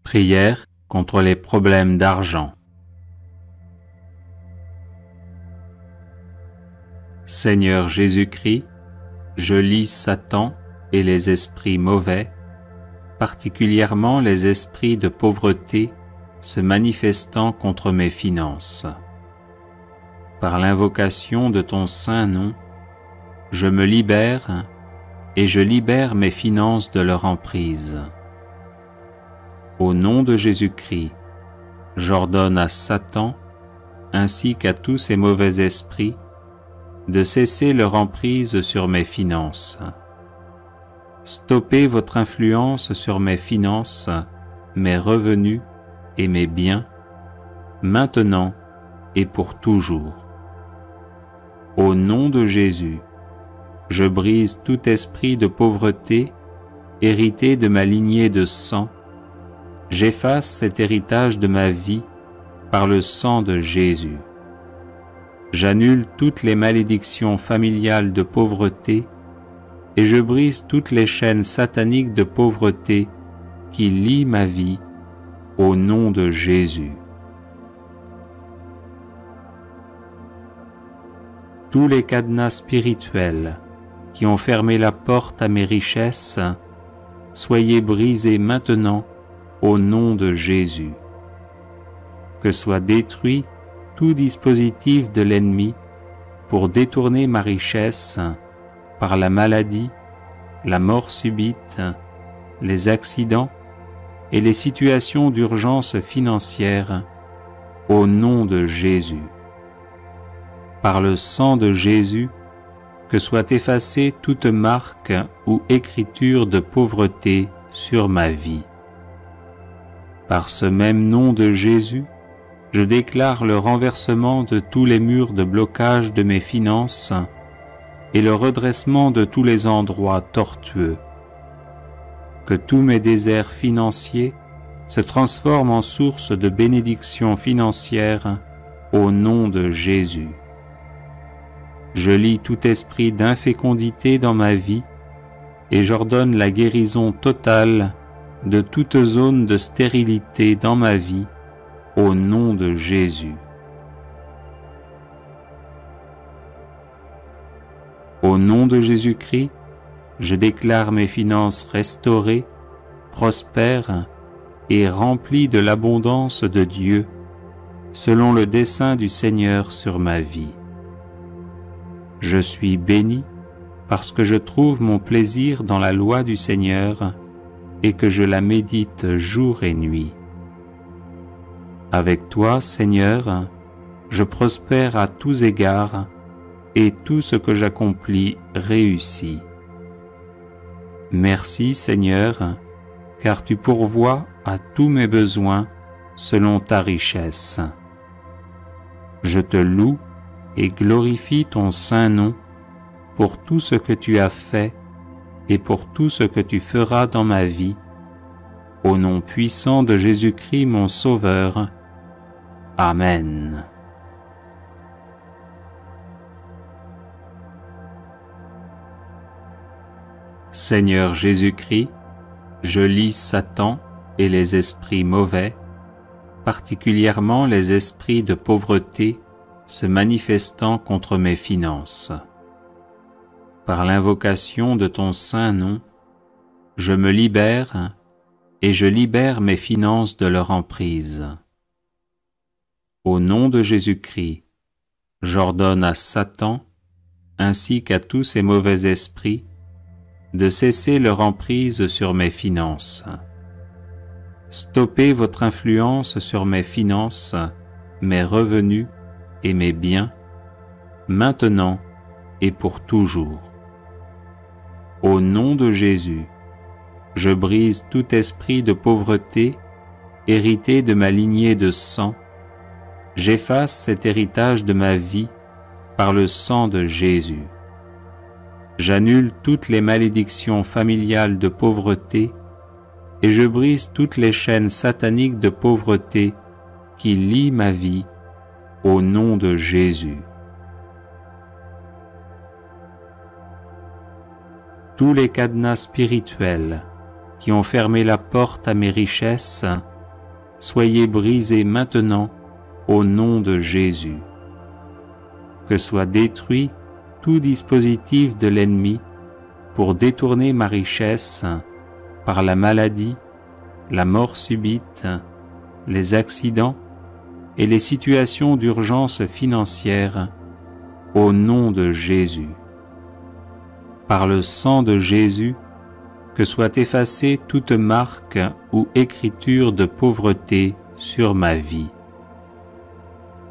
Prière contre les problèmes d'argent. Seigneur Jésus-Christ, je lis Satan et les esprits mauvais, particulièrement les esprits de pauvreté se manifestant contre mes finances. Par l'invocation de ton saint nom, je me libère et je libère mes finances de leur emprise. Au nom de Jésus-Christ, j'ordonne à Satan, ainsi qu'à tous ces mauvais esprits, de cesser leur emprise sur mes finances. Stoppez votre influence sur mes finances, mes revenus et mes biens, maintenant et pour toujours. Au nom de Jésus, je brise tout esprit de pauvreté hérité de ma lignée de sang. J'efface cet héritage de ma vie par le sang de Jésus. J'annule toutes les malédictions familiales de pauvreté et je brise toutes les chaînes sataniques de pauvreté qui lient ma vie au nom de Jésus. Tous les cadenas spirituels qui ont fermé la porte à mes richesses, soyez brisés maintenant au nom de Jésus. Que soit détruit tout dispositif de l'ennemi pour détourner ma richesse par la maladie, la mort subite, les accidents et les situations d'urgence financière au nom de Jésus. Par le sang de Jésus, que soit effacée toute marque ou écriture de pauvreté sur ma vie. Par ce même nom de Jésus, je déclare le renversement de tous les murs de blocage de mes finances et le redressement de tous les endroits tortueux. Que tous mes déserts financiers se transforment en source de bénédictions financières au nom de Jésus. Je lie tout esprit d'infécondité dans ma vie et j'ordonne la guérison totale de toute zone de stérilité dans ma vie au nom de Jésus. Au nom de Jésus-Christ, je déclare mes finances restaurées, prospères et remplies de l'abondance de Dieu, selon le dessein du Seigneur sur ma vie. Je suis béni parce que je trouve mon plaisir dans la loi du Seigneur et que je la médite jour et nuit. Avec toi, Seigneur, je prospère à tous égards et tout ce que j'accomplis réussit. Merci, Seigneur, car tu pourvois à tous mes besoins selon ta richesse. Je te loue et glorifie ton saint nom pour tout ce que tu as fait et pour tout ce que tu feras dans ma vie, au nom puissant de Jésus-Christ mon Sauveur. Amen. Seigneur Jésus-Christ, je lis Satan et les esprits mauvais, particulièrement les esprits de pauvreté se manifestant contre mes finances. Par l'invocation de ton saint nom, je me libère et je libère mes finances de leur emprise. Au nom de Jésus-Christ, j'ordonne à Satan, ainsi qu'à tous ces mauvais esprits, de cesser leur emprise sur mes finances. Stoppez votre influence sur mes finances, mes revenus et mes biens, maintenant et pour toujours. Au nom de Jésus, je brise tout esprit de pauvreté hérité de ma lignée de sang. J'efface cet héritage de ma vie par le sang de Jésus. J'annule toutes les malédictions familiales de pauvreté et je brise toutes les chaînes sataniques de pauvreté qui lient ma vie au nom de Jésus. Tous les cadenas spirituels qui ont fermé la porte à mes richesses, soyez brisés maintenant au nom de Jésus. Que soit détruit tout dispositif de l'ennemi pour détourner ma richesse par la maladie, la mort subite, les accidents et les situations d'urgence financière au nom de Jésus. Par le sang de Jésus, que soit effacée toute marque ou écriture de pauvreté sur ma vie.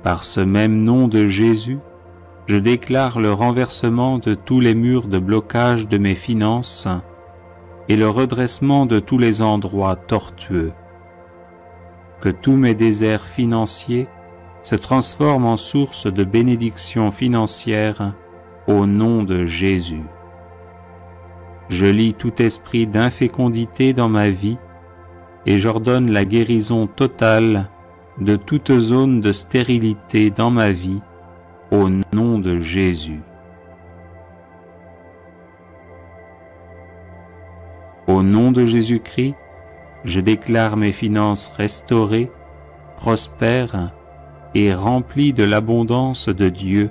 Par ce même nom de Jésus, je déclare le renversement de tous les murs de blocage de mes finances et le redressement de tous les endroits tortueux. Que tous mes déserts financiers se transforment en source de bénédictions financières au nom de Jésus. Je lie tout esprit d'infécondité dans ma vie et j'ordonne la guérison totale de toute zone de stérilité dans ma vie au nom de Jésus. Au nom de Jésus-Christ, je déclare mes finances restaurées, prospères et remplies de l'abondance de Dieu,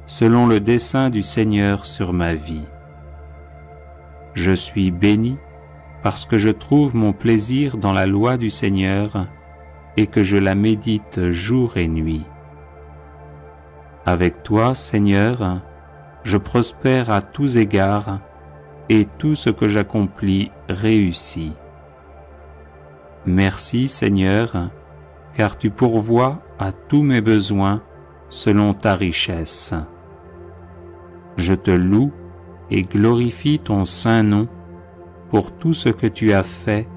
selon le dessein du Seigneur sur ma vie. Je suis béni parce que je trouve mon plaisir dans la loi du Seigneur et que je la médite jour et nuit. Avec toi, Seigneur, je prospère à tous égards et tout ce que j'accomplis réussit. Merci, Seigneur, car tu pourvois à tous mes besoins selon ta richesse. Je te loue et glorifie ton saint nom pour tout ce que tu as fait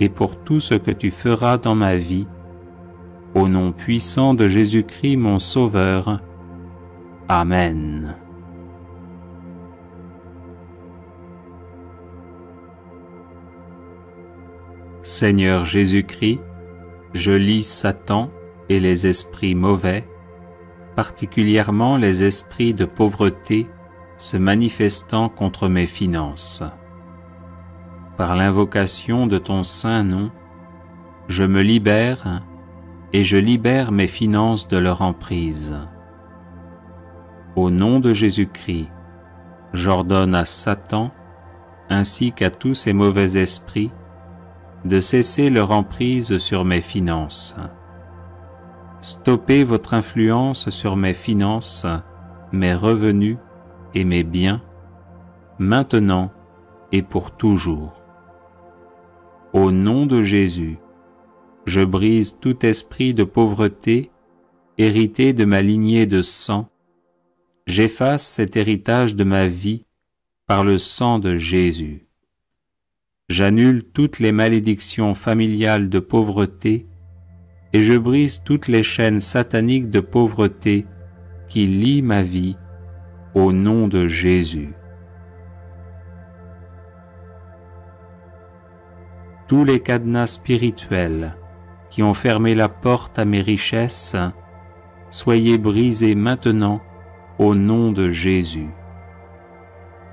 et pour tout ce que tu feras dans ma vie, au nom puissant de Jésus-Christ mon Sauveur. Amen. Seigneur Jésus-Christ, je lis Satan et les esprits mauvais, particulièrement les esprits de pauvreté se manifestant contre mes finances. Par l'invocation de ton saint nom, je me libère et je libère mes finances de leur emprise. Au nom de Jésus-Christ, j'ordonne à Satan, ainsi qu'à tous ces mauvais esprits, de cesser leur emprise sur mes finances. Stoppez votre influence sur mes finances, mes revenus et mes biens, maintenant et pour toujours. Au nom de Jésus, je brise tout esprit de pauvreté hérité de ma lignée de sang. J'efface cet héritage de ma vie par le sang de Jésus. J'annule toutes les malédictions familiales de pauvreté et je brise toutes les chaînes sataniques de pauvreté qui lient ma vie au nom de Jésus. Tous les cadenas spirituels qui ont fermé la porte à mes richesses, soyez brisés maintenant au nom de Jésus.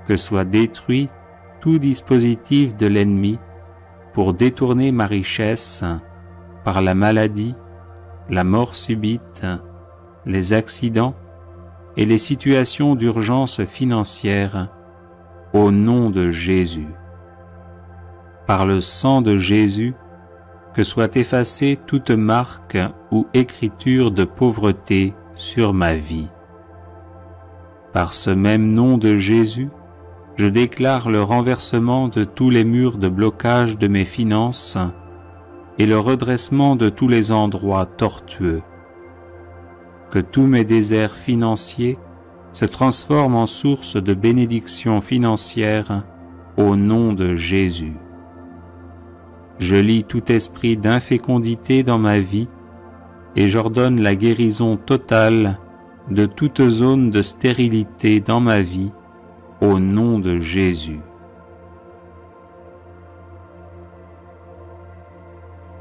Que soit détruit tout dispositif de l'ennemi pour détourner ma richesse par la maladie, la mort subite, les accidents et les situations d'urgence financière au nom de Jésus. Par le sang de Jésus, que soit effacée toute marque ou écriture de pauvreté sur ma vie. Par ce même nom de Jésus, je déclare le renversement de tous les murs de blocage de mes finances et le redressement de tous les endroits tortueux. Que tous mes déserts financiers se transforment en source de bénédictions financières au nom de Jésus. Je lie tout esprit d'infécondité dans ma vie et j'ordonne la guérison totale de toute zone de stérilité dans ma vie au nom de Jésus.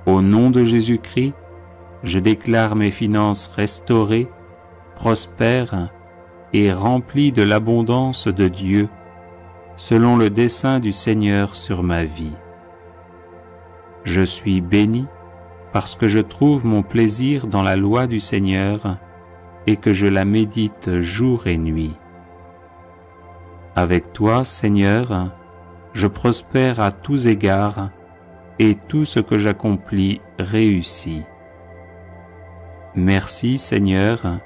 Au nom de Jésus-Christ, je déclare mes finances restaurées, prospères et remplies de l'abondance de Dieu, selon le dessein du Seigneur sur ma vie. Je suis béni parce que je trouve mon plaisir dans la loi du Seigneur et que je la médite jour et nuit. Avec toi, Seigneur, je prospère à tous égards et tout ce que j'accomplis réussit. Merci, Seigneur,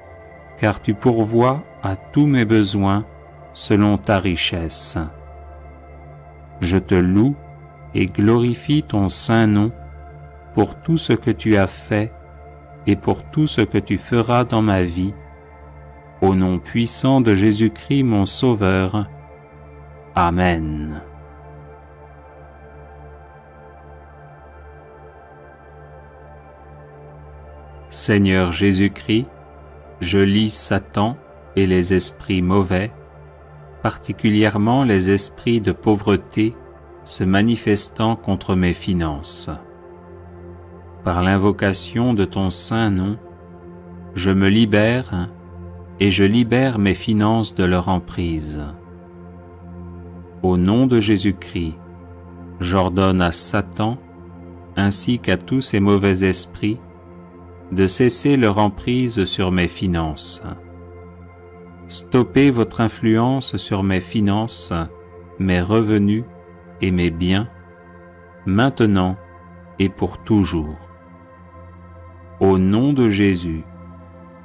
car tu pourvois à tous mes besoins selon ta richesse. Je te loue et glorifie ton saint nom pour tout ce que tu as fait et pour tout ce que tu feras dans ma vie, au nom puissant de Jésus-Christ mon Sauveur. Amen. Seigneur Jésus-Christ, je lis Satan et les esprits mauvais, particulièrement les esprits de pauvreté se manifestant contre mes finances. Par l'invocation de ton saint nom, je me libère et je libère mes finances de leur emprise. Au nom de Jésus-Christ, j'ordonne à Satan ainsi qu'à tous ces mauvais esprits de cesser leur emprise sur mes finances. Stoppez votre influence sur mes finances, mes revenus et mes biens, maintenant et pour toujours. Au nom de Jésus,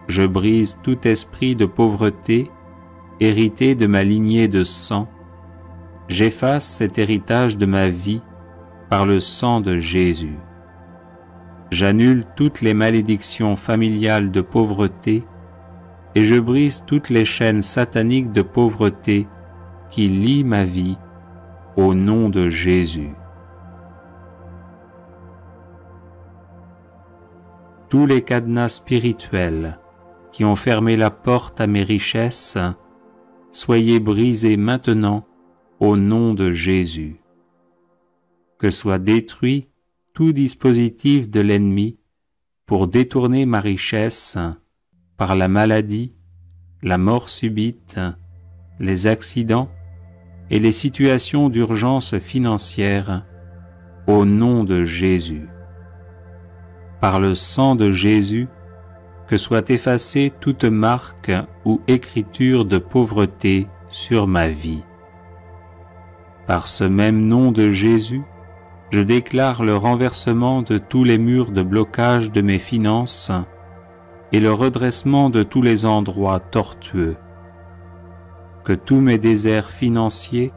je brise tout esprit de pauvreté hérité de ma lignée de sang. J'efface cet héritage de ma vie par le sang de Jésus. J'annule toutes les malédictions familiales de pauvreté et je brise toutes les chaînes sataniques de pauvreté qui lient ma vie au nom de Jésus. Tous les cadenas spirituels qui ont fermé la porte à mes richesses, soyez brisés maintenant au nom de Jésus. Que soit détruit tout dispositif de l'ennemi pour détourner ma richesse par la maladie, la mort subite, les accidents et les situations d'urgence financière au nom de Jésus. Par le sang de Jésus, que soit effacée toute marque ou écriture de pauvreté sur ma vie. Par ce même nom de Jésus, je déclare le renversement de tous les murs de blocage de mes finances et le redressement de tous les endroits tortueux. Que tous mes déserts financiers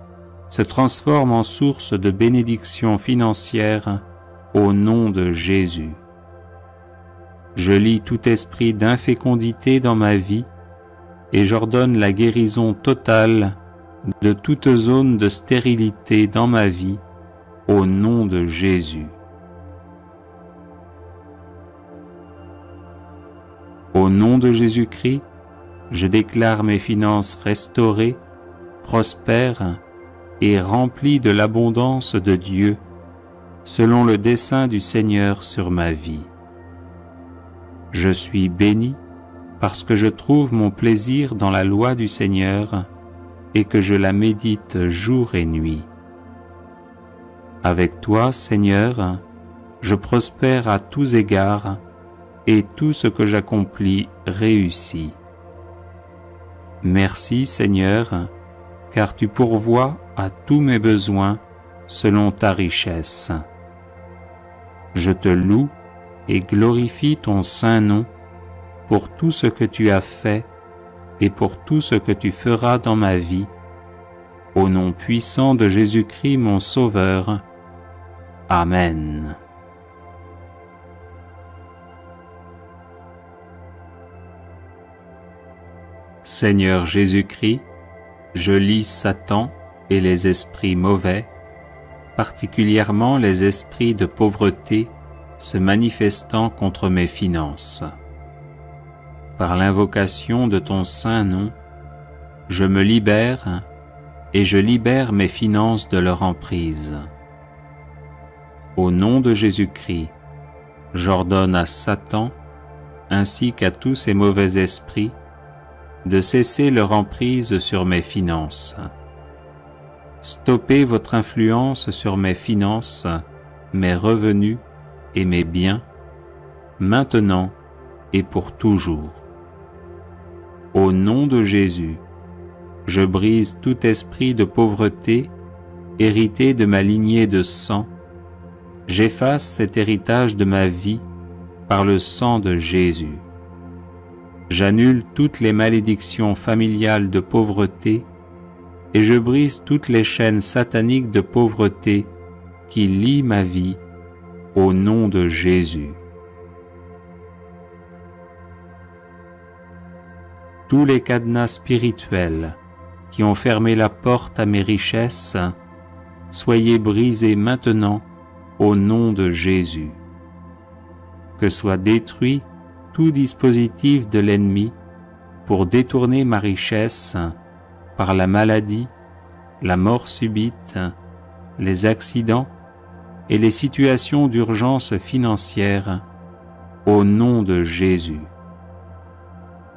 se transforment en source de bénédictions financières au nom de Jésus. Je lie tout esprit d'infécondité dans ma vie et j'ordonne la guérison totale de toute zone de stérilité dans ma vie au nom de Jésus. Au nom de Jésus-Christ, je déclare mes finances restaurées, prospères et remplies de l'abondance de Dieu, selon le dessein du Seigneur sur ma vie. Je suis béni parce que je trouve mon plaisir dans la loi du Seigneur et que je la médite jour et nuit. Avec toi, Seigneur, je prospère à tous égards et tout ce que j'accomplis réussit. Merci, Seigneur, car tu pourvois à tous mes besoins selon ta richesse. Je te loue et glorifie ton saint nom pour tout ce que tu as fait et pour tout ce que tu feras dans ma vie, au nom puissant de Jésus-Christ mon Sauveur. Amen. Seigneur Jésus-Christ, je lis Satan et les esprits mauvais, particulièrement les esprits de pauvreté se manifestant contre mes finances. Par l'invocation de ton saint nom, je me libère et je libère mes finances de leur emprise. Au nom de Jésus-Christ, j'ordonne à Satan ainsi qu'à tous ces mauvais esprits de cesser leur emprise sur mes finances. Stoppez votre influence sur mes finances, mes revenus et mes biens, maintenant et pour toujours. Au nom de Jésus, je brise tout esprit de pauvreté hérité de ma lignée de sang. J'efface cet héritage de ma vie par le sang de Jésus. J'annule toutes les malédictions familiales de pauvreté et je brise toutes les chaînes sataniques de pauvreté qui lient ma vie au nom de Jésus. Tous les cadenas spirituels qui ont fermé la porte à mes richesses, soyez brisés maintenant au nom de Jésus. Que soit détruit tout dispositif de l'ennemi pour détourner ma richesse par la maladie, la mort subite, les accidents et les situations d'urgence financière au nom de Jésus.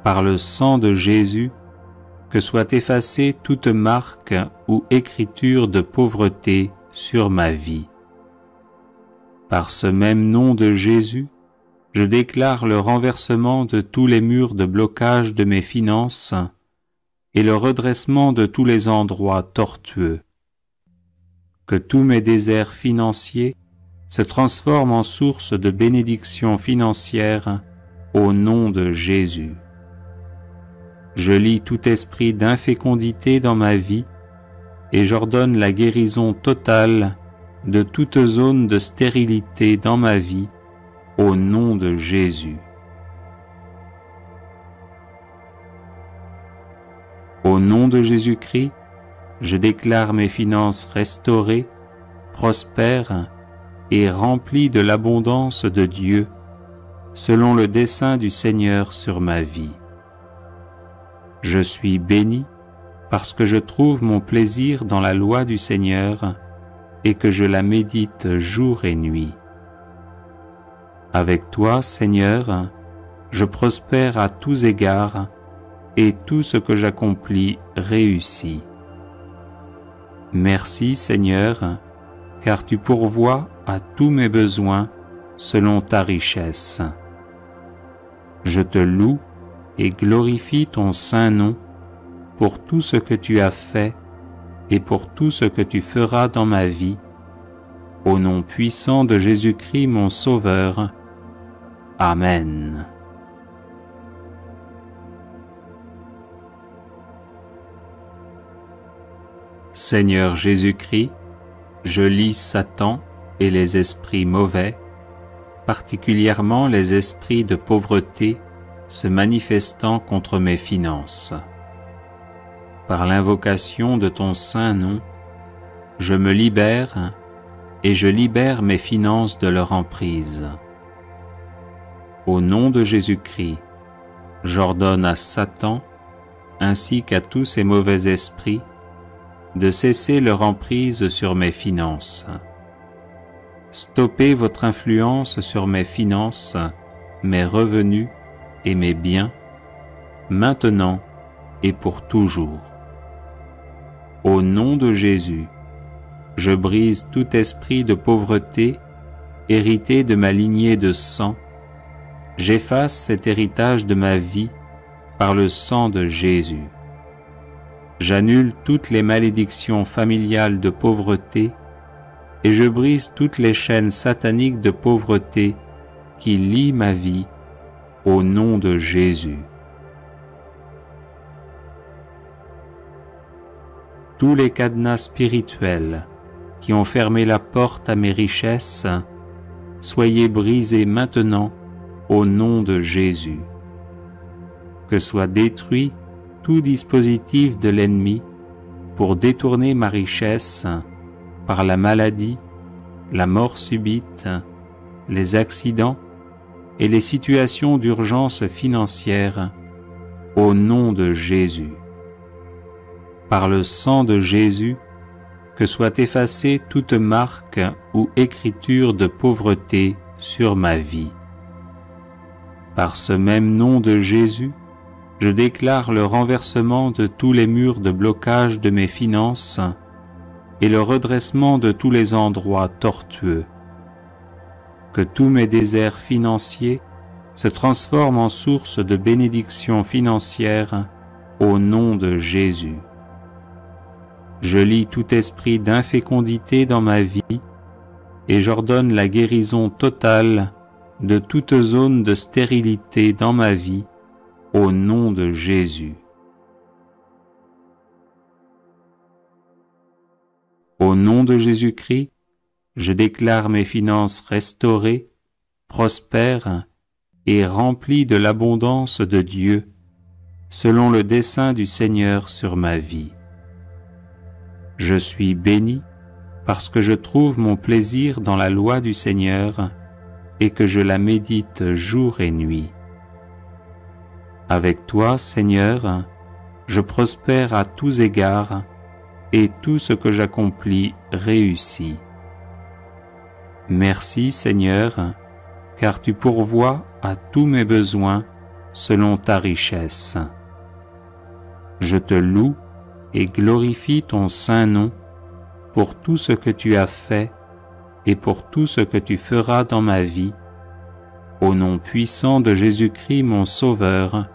Par le sang de Jésus, que soit effacée toute marque ou écriture de pauvreté sur ma vie. Par ce même nom de Jésus, je déclare le renversement de tous les murs de blocage de mes finances et le redressement de tous les endroits tortueux. Que tous mes déserts financiers se transforment en source de bénédictions financières au nom de Jésus. Je lie tout esprit d'infécondité dans ma vie et j'ordonne la guérison totale de toute zone de stérilité dans ma vie au nom de Jésus. Au nom de Jésus-Christ, je déclare mes finances restaurées, prospères et remplies de l'abondance de Dieu, selon le dessein du Seigneur sur ma vie. Je suis béni parce que je trouve mon plaisir dans la loi du Seigneur et que je la médite jour et nuit. Avec toi, Seigneur, je prospère à tous égards et tout ce que j'accomplis réussit. Merci, Seigneur, car tu pourvois à tous mes besoins selon ta richesse. Je te loue et glorifie ton saint nom pour tout ce que tu as fait et pour tout ce que tu feras dans ma vie, au nom puissant de Jésus-Christ mon Sauveur. Amen. Seigneur Jésus-Christ, je lie Satan et les esprits mauvais, particulièrement les esprits de pauvreté se manifestant contre mes finances. Par l'invocation de ton saint nom, je me libère et je libère mes finances de leur emprise. Au nom de Jésus-Christ, j'ordonne à Satan, ainsi qu'à tous ces mauvais esprits, de cesser leur emprise sur mes finances. Stoppez votre influence sur mes finances, mes revenus et mes biens, maintenant et pour toujours. Au nom de Jésus, je brise tout esprit de pauvreté hérité de ma lignée de sang. J'efface cet héritage de ma vie par le sang de Jésus. J'annule toutes les malédictions familiales de pauvreté et je brise toutes les chaînes sataniques de pauvreté qui lient ma vie au nom de Jésus. Tous les cadenas spirituels qui ont fermé la porte à mes richesses, soyez brisés maintenant au nom de Jésus. Que soit détruit tout dispositif de l'ennemi pour détourner ma richesse par la maladie, la mort subite, les accidents et les situations d'urgence financière au nom de Jésus. Par le sang de Jésus, que soit effacée toute marque ou écriture de pauvreté sur ma vie. Par ce même nom de Jésus, je déclare le renversement de tous les murs de blocage de mes finances et le redressement de tous les endroits tortueux. Que tous mes déserts financiers se transforme en source de bénédiction financière au nom de Jésus. Je lie tout esprit d'infécondité dans ma vie et j'ordonne la guérison totale de toute zone de stérilité dans ma vie au nom de Jésus. Au nom de Jésus-Christ, je déclare mes finances restaurées, prospères et remplies de l'abondance de Dieu, selon le dessein du Seigneur sur ma vie. Je suis béni parce que je trouve mon plaisir dans la loi du Seigneur et que je la médite jour et nuit. Avec toi, Seigneur, je prospère à tous égards et tout ce que j'accomplis réussit. Merci, Seigneur, car tu pourvois à tous mes besoins selon ta richesse. Je te loue et glorifie ton saint nom pour tout ce que tu as fait et pour tout ce que tu feras dans ma vie, au nom puissant de Jésus-Christ mon Sauveur.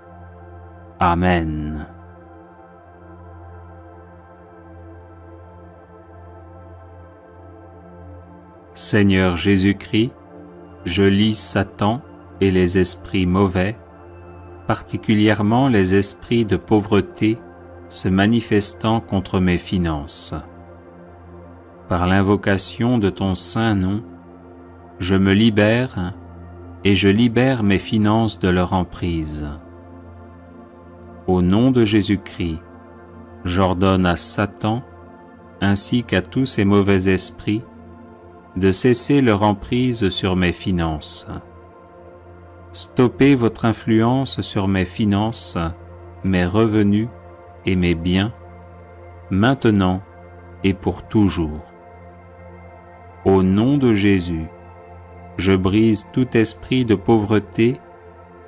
Amen. Seigneur Jésus-Christ, je lie Satan et les esprits mauvais, particulièrement les esprits de pauvreté se manifestant contre mes finances. Par l'invocation de ton saint nom, je me libère et je libère mes finances de leur emprise. Au nom de Jésus-Christ, j'ordonne à Satan ainsi qu'à tous ces mauvais esprits de cesser leur emprise sur mes finances. Stoppez votre influence sur mes finances, mes revenus et mes biens, maintenant et pour toujours. Au nom de Jésus, je brise tout esprit de pauvreté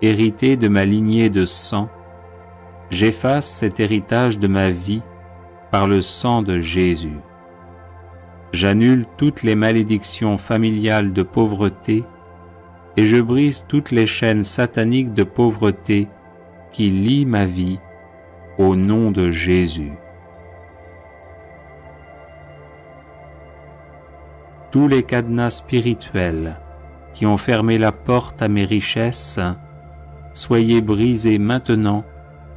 hérité de ma lignée de sang. J'efface cet héritage de ma vie par le sang de Jésus. J'annule toutes les malédictions familiales de pauvreté et je brise toutes les chaînes sataniques de pauvreté qui lient ma vie au nom de Jésus. Tous les cadenas spirituels qui ont fermé la porte à mes richesses, soyez brisés maintenant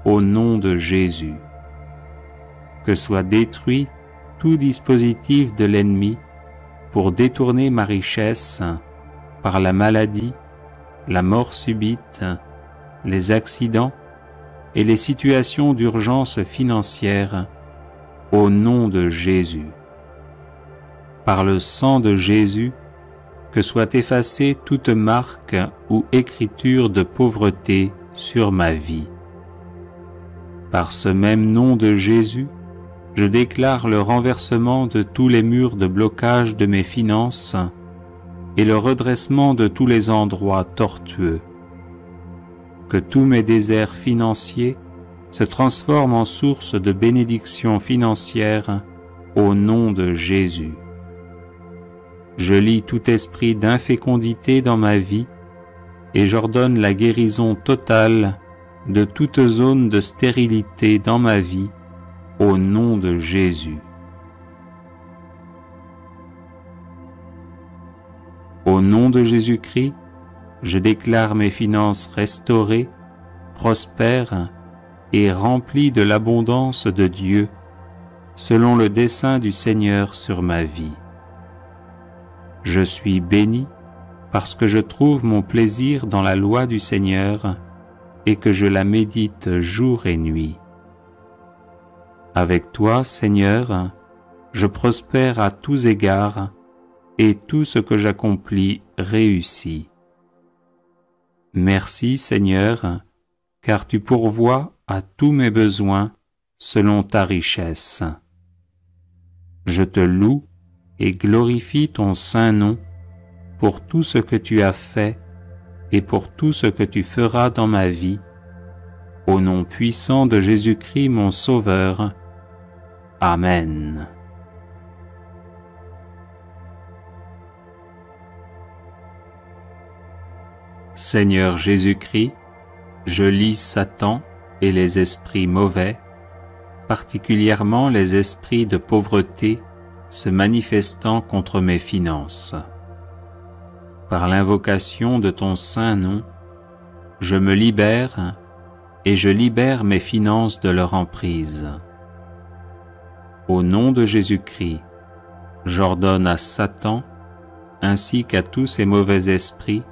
au nom de Jésus. Que soit détruit tout dispositif de l'ennemi pour détourner ma richesse par la maladie, la mort subite, les accidents et les situations d'urgence financière au nom de Jésus. Par le sang de Jésus, que soit effacée toute marque ou écriture de pauvreté sur ma vie. Par ce même nom de Jésus, je déclare le renversement de tous les murs de blocage de mes finances et le redressement de tous les endroits tortueux. Que tous mes déserts financiers se transforment en source de bénédiction financière au nom de Jésus. Je lie tout esprit d'infécondité dans ma vie et j'ordonne la guérison totale de toute zone de stérilité dans ma vie au nom de Jésus. Au nom de Jésus-Christ, je déclare mes finances restaurées, prospères et remplies de l'abondance de Dieu, selon le dessein du Seigneur sur ma vie. Je suis béni parce que je trouve mon plaisir dans la loi du Seigneur et que je la médite jour et nuit. Avec toi, Seigneur, je prospère à tous égards et tout ce que j'accomplis réussit. Merci, Seigneur, car tu pourvois à tous mes besoins selon ta richesse. Je te loue et glorifie ton saint nom pour tout ce que tu as fait et pour tout ce que tu feras dans ma vie, au nom puissant de Jésus-Christ mon Sauveur. Amen. Seigneur Jésus-Christ, je lis Satan et les esprits mauvais, particulièrement les esprits de pauvreté se manifestant contre mes finances. Par l'invocation de ton saint nom, je me libère et je libère mes finances de leur emprise. Au nom de Jésus-Christ, j'ordonne à Satan, ainsi qu'à tous ces mauvais esprits,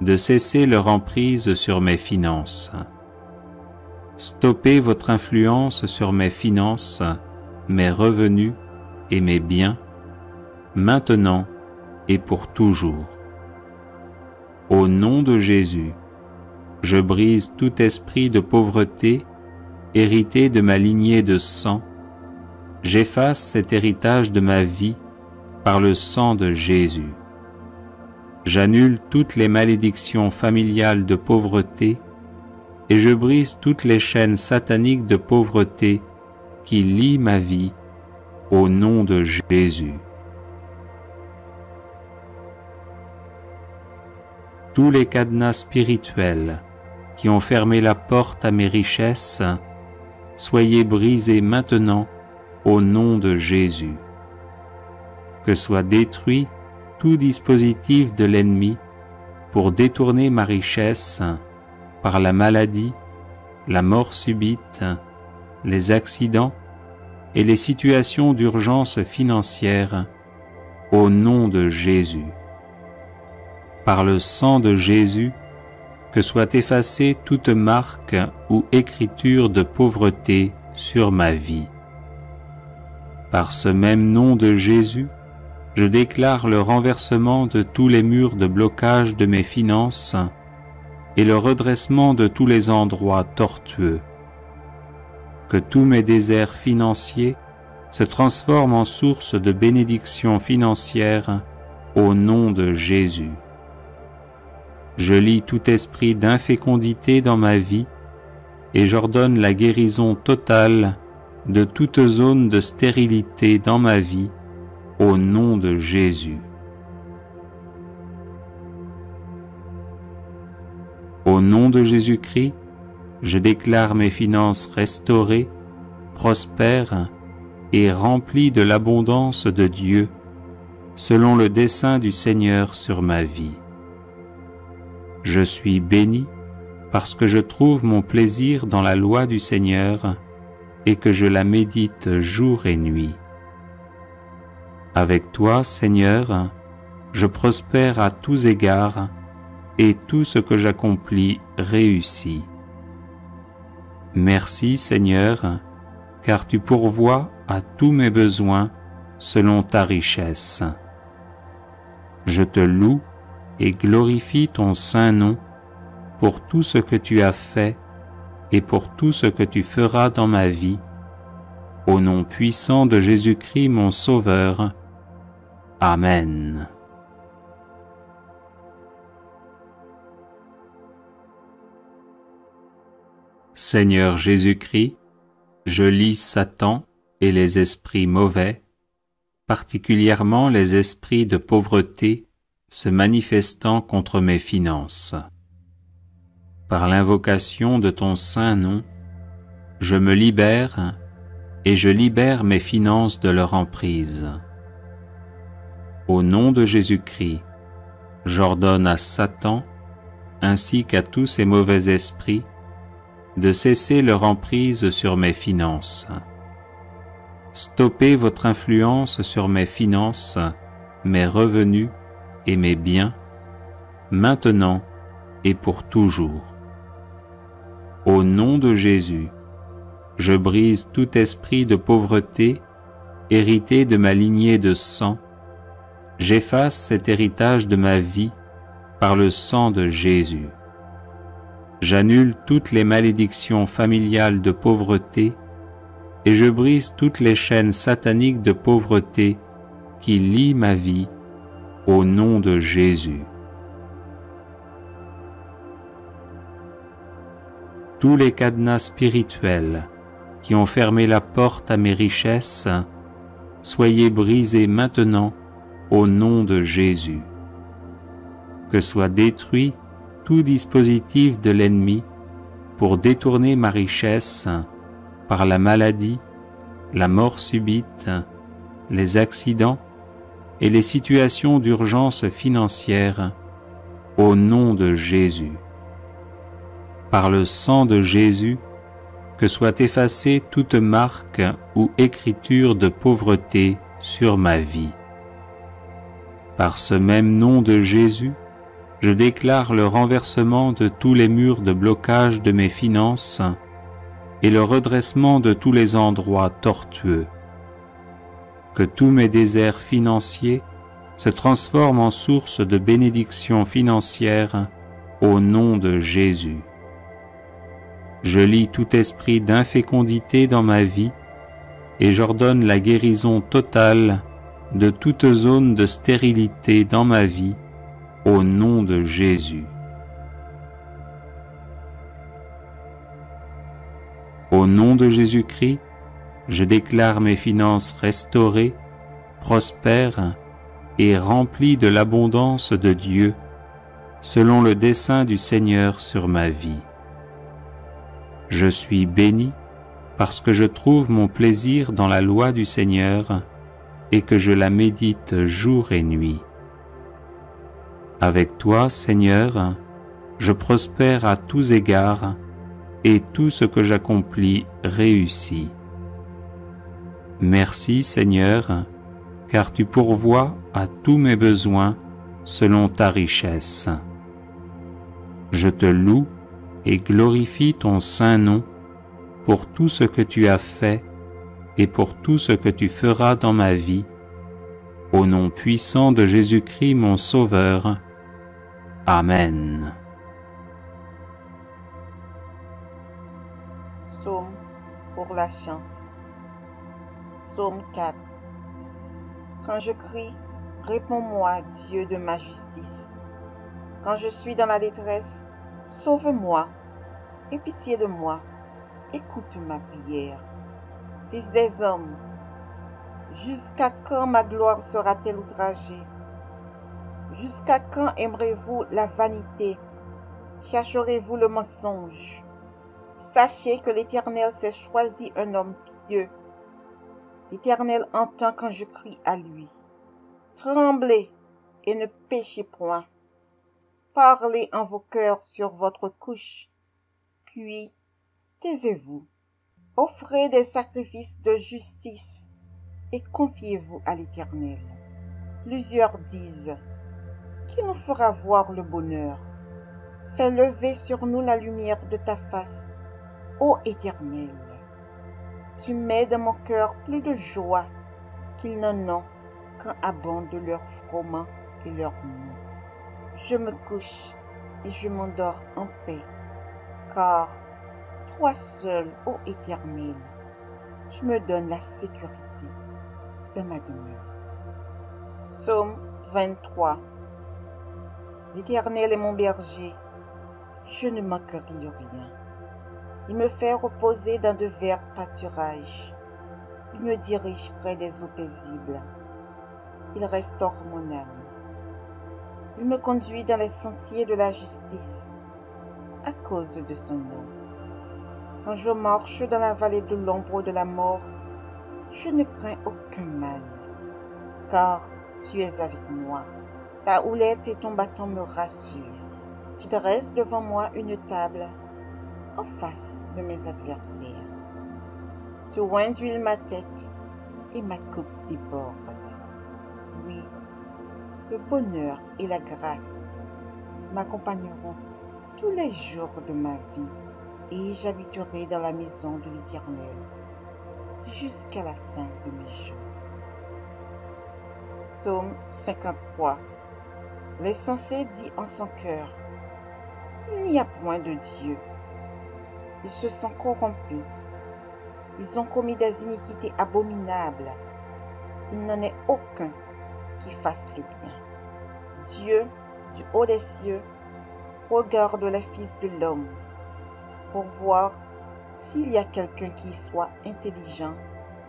de cesser leur emprise sur mes finances. Stoppez votre influence sur mes finances, mes revenus et mes biens, maintenant et pour toujours. Au nom de Jésus, je brise tout esprit de pauvreté hérité de ma lignée de sang. J'efface cet héritage de ma vie par le sang de Jésus. J'annule toutes les malédictions familiales de pauvreté et je brise toutes les chaînes sataniques de pauvreté qui lient ma vie au nom de Jésus. Tous les cadenas spirituels qui ont fermé la porte à mes richesses, soyez brisés maintenant au nom de Jésus. Que soit détruit tout dispositif de l'ennemi pour détourner ma richesse par la maladie, la mort subite, les accidents et les situations d'urgence financière au nom de Jésus. Par le sang de Jésus, que soit effacée toute marque ou écriture de pauvreté sur ma vie. Par ce même nom de Jésus, je déclare le renversement de tous les murs de blocage de mes finances et le redressement de tous les endroits tortueux. Que tous mes déserts financiers se transforment en source de bénédictions financières au nom de Jésus. Je lie tout esprit d'infécondité dans ma vie et j'ordonne la guérison totale de toute zone de stérilité dans ma vie au nom de Jésus. Au nom de Jésus-Christ, je déclare mes finances restaurées, prospères et remplies de l'abondance de Dieu, selon le dessein du Seigneur sur ma vie. Je suis béni parce que je trouve mon plaisir dans la loi du Seigneur et que je la médite jour et nuit. Avec toi, Seigneur, je prospère à tous égards et tout ce que j'accomplis réussit. Merci, Seigneur, car tu pourvois à tous mes besoins selon ta richesse. Je te loue et glorifie ton saint nom pour tout ce que tu as fait et pour tout ce que tu feras dans ma vie, au nom puissant de Jésus-Christ mon Sauveur. Amen. Seigneur Jésus-Christ, je lis Satan et les esprits mauvais, particulièrement les esprits de pauvreté se manifestant contre mes finances. Par l'invocation de ton saint nom, je me libère et je libère mes finances de leur emprise. Au nom de Jésus-Christ, j'ordonne à Satan, ainsi qu'à tous ces mauvais esprits, de cesser leur emprise sur mes finances. Stoppez votre influence sur mes finances, mes revenus et mes biens, maintenant et pour toujours. Au nom de Jésus, je brise tout esprit de pauvreté hérité de ma lignée de sang. J'efface cet héritage de ma vie par le sang de Jésus. J'annule toutes les malédictions familiales de pauvreté et je brise toutes les chaînes sataniques de pauvreté qui lient ma vie au nom de Jésus. Tous les cadenas spirituels qui ont fermé la porte à mes richesses, soyez brisés maintenant au nom de Jésus. Que soit détruit tout dispositif de l'ennemi pour détourner ma richesse par la maladie, la mort subite, les accidents et les situations d'urgence financière, au nom de Jésus. Par le sang de Jésus, que soit effacée toute marque ou écriture de pauvreté sur ma vie. Par ce même nom de Jésus, je déclare le renversement de tous les murs de blocage de mes finances et le redressement de tous les endroits tortueux. Que tous mes déserts financiers se transforment en source de bénédictions financières au nom de Jésus. Je lie tout esprit d'infécondité dans ma vie et j'ordonne la guérison totale de toute zone de stérilité dans ma vie au nom de Jésus. Au nom de Jésus-Christ, je déclare mes finances restaurées, prospères et remplies de l'abondance de Dieu, selon le dessein du Seigneur sur ma vie. Je suis béni parce que je trouve mon plaisir dans la loi du Seigneur et que je la médite jour et nuit. Avec toi, Seigneur, je prospère à tous égards et tout ce que j'accomplis réussit. Merci, Seigneur, car tu pourvois à tous mes besoins selon ta richesse. Je te loue et glorifie ton saint nom pour tout ce que tu as fait et pour tout ce que tu feras dans ma vie, au nom puissant de Jésus-Christ mon Sauveur. Amen. Psaume pour la chance. Psaume 4. Quand je crie, réponds-moi, Dieu de ma justice. Quand je suis dans la détresse, sauve-moi, aie pitié de moi, écoute ma prière. Fils des hommes, jusqu'à quand ma gloire sera-t-elle outragée? Jusqu'à quand aimerez-vous la vanité? Chercherez-vous le mensonge? Sachez que l'Éternel s'est choisi un homme pieux. L'Éternel entend quand je crie à lui. Tremblez et ne péchez point. Parlez en vos cœurs sur votre couche, puis taisez-vous. Offrez des sacrifices de justice et confiez-vous à l'Éternel. Plusieurs disent, qui nous fera voir le bonheur? Fais lever sur nous la lumière de ta face, ô Éternel. Tu mets dans mon cœur plus de joie qu'ils n'en ont quand abondent leurs froment et leurs maux. Je me couche et je m'endors en paix, car toi seul, ô Éternel, tu me donnes la sécurité de ma demeure. Psaume 23. L'Éternel est mon berger, je ne manquerai de rien. Il me fait reposer dans de verts pâturages. Il me dirige près des eaux paisibles. Il restaure mon âme. Il me conduit dans les sentiers de la justice, à cause de son nom. Quand je marche dans la vallée de l'ombre de la mort, je ne crains aucun mal, car tu es avec moi. Ta houlette et ton bâton me rassurent. Tu dresses devant moi une table en face de mes adversaires. Tu oins d'huile ma tête et ma coupe déborde. Oui, le bonheur et la grâce m'accompagneront tous les jours de ma vie et j'habiterai dans la maison de l'Éternel jusqu'à la fin de mes jours. Psaume 53. L'insensé dit en son cœur, il n'y a point de Dieu. Ils se sont corrompus. Ils ont commis des iniquités abominables. Il n'en est aucun qui fasse le bien. Dieu, du haut des cieux, regarde les fils de l'homme pour voir s'il y a quelqu'un qui soit intelligent,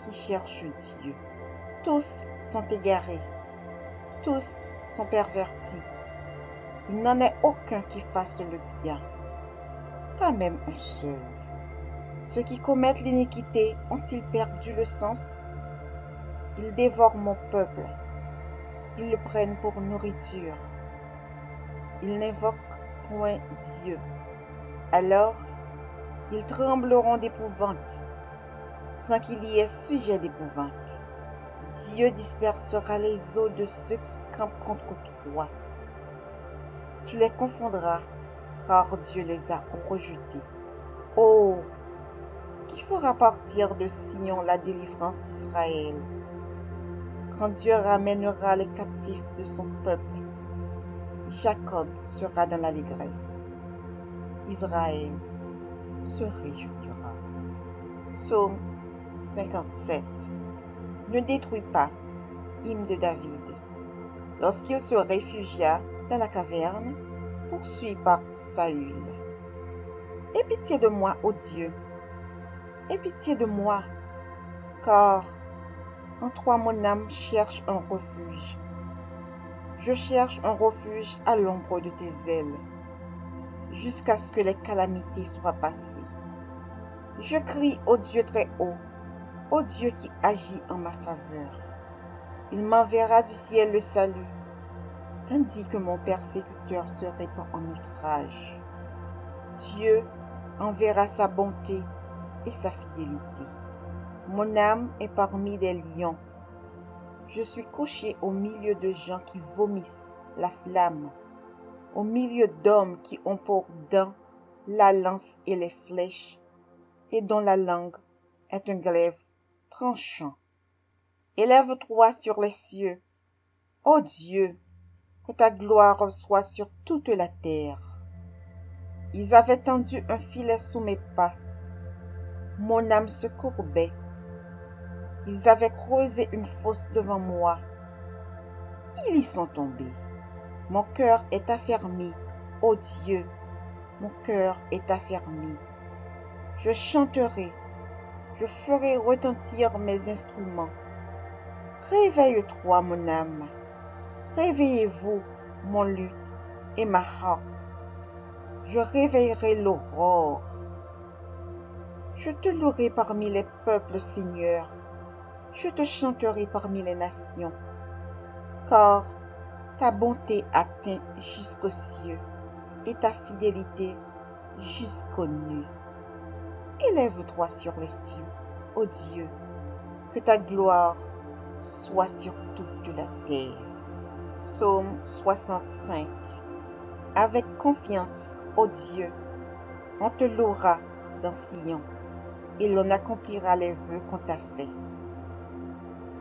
qui cherche Dieu. Tous sont égarés, tous sont pervertis. Il n'en est aucun qui fasse le bien, pas même un seul. Ceux qui commettent l'iniquité ont-ils perdu le sens? Ils dévorent mon peuple, ils le prennent pour nourriture. Ils n'invoquent point Dieu. Alors, ils trembleront d'épouvante, sans qu'il y ait sujet d'épouvante. Dieu dispersera les eaux de ceux qui campent contre toi. Tu les confondras, car Dieu les a rejetés. Oh, qui fera partir de Sion la délivrance d'Israël? Quand Dieu ramènera les captifs de son peuple, Jacob sera dans l'allégresse. Israël se réjouira. Psaume 57. Ne détruis pas, hymne de David. Lorsqu'il se réfugia dans la caverne, poursuivi par Saül. Aie pitié de moi, ô Dieu, aie pitié de moi, car en toi mon âme cherche un refuge. Je cherche un refuge à l'ombre de tes ailes, jusqu'à ce que les calamités soient passées. Je crie au Dieu très haut, au Dieu qui agit en ma faveur. Il m'enverra du ciel le salut, tandis que mon persécuteur se répand en outrage. Dieu enverra sa bonté et sa fidélité. Mon âme est parmi des lions. Je suis couché au milieu de gens qui vomissent la flamme, au milieu d'hommes qui ont pour dents la lance et les flèches, et dont la langue est un glaive tranchant. Élève-toi sur les cieux, ô Dieu, que ta gloire soit sur toute la terre. Ils avaient tendu un filet sous mes pas. Mon âme se courbait. Ils avaient creusé une fosse devant moi. Ils y sont tombés. Mon cœur est affermi, ô Dieu, mon cœur est affermi. Je chanterai, je ferai retentir mes instruments. Réveille-toi, mon âme. Réveillez-vous, mon luth et ma harpe. Je réveillerai l'aurore. Je te louerai parmi les peuples, Seigneur. Je te chanterai parmi les nations. Car ta bonté atteint jusqu'aux cieux et ta fidélité jusqu'aux nues. Élève-toi sur les cieux, ô Dieu, que ta gloire soit sur toute la terre. Psaume 65. Avec confiance, ô Dieu, on te louera dans Sion, et l'on accomplira les vœux qu'on t'a faits.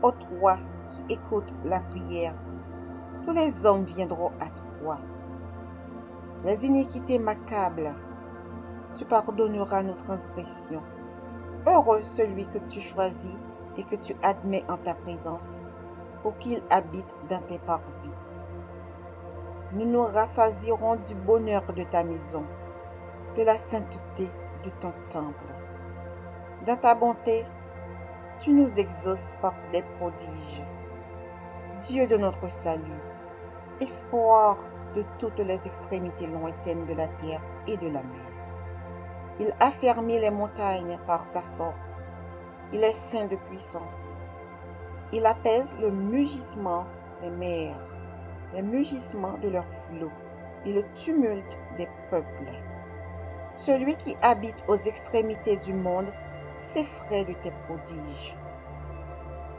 Ô toi qui écoutes la prière, tous les hommes viendront à toi. Les iniquités m'accablent, tu pardonneras nos transgressions. Heureux celui que tu choisis et que tu admets en ta présence, pour qu'il habite dans tes parvis. Nous nous rassasierons du bonheur de ta maison, de la sainteté de ton temple. Dans ta bonté, tu nous exauces par des prodiges. Dieu de notre salut, espoir de toutes les extrémités lointaines de la terre et de la mer. Il affermit les montagnes par sa force. Il est saint de puissance. Il apaise le mugissement des mers, les mugissements de leurs flots et le tumulte des peuples. Celui qui habite aux extrémités du monde s'effraie de tes prodiges.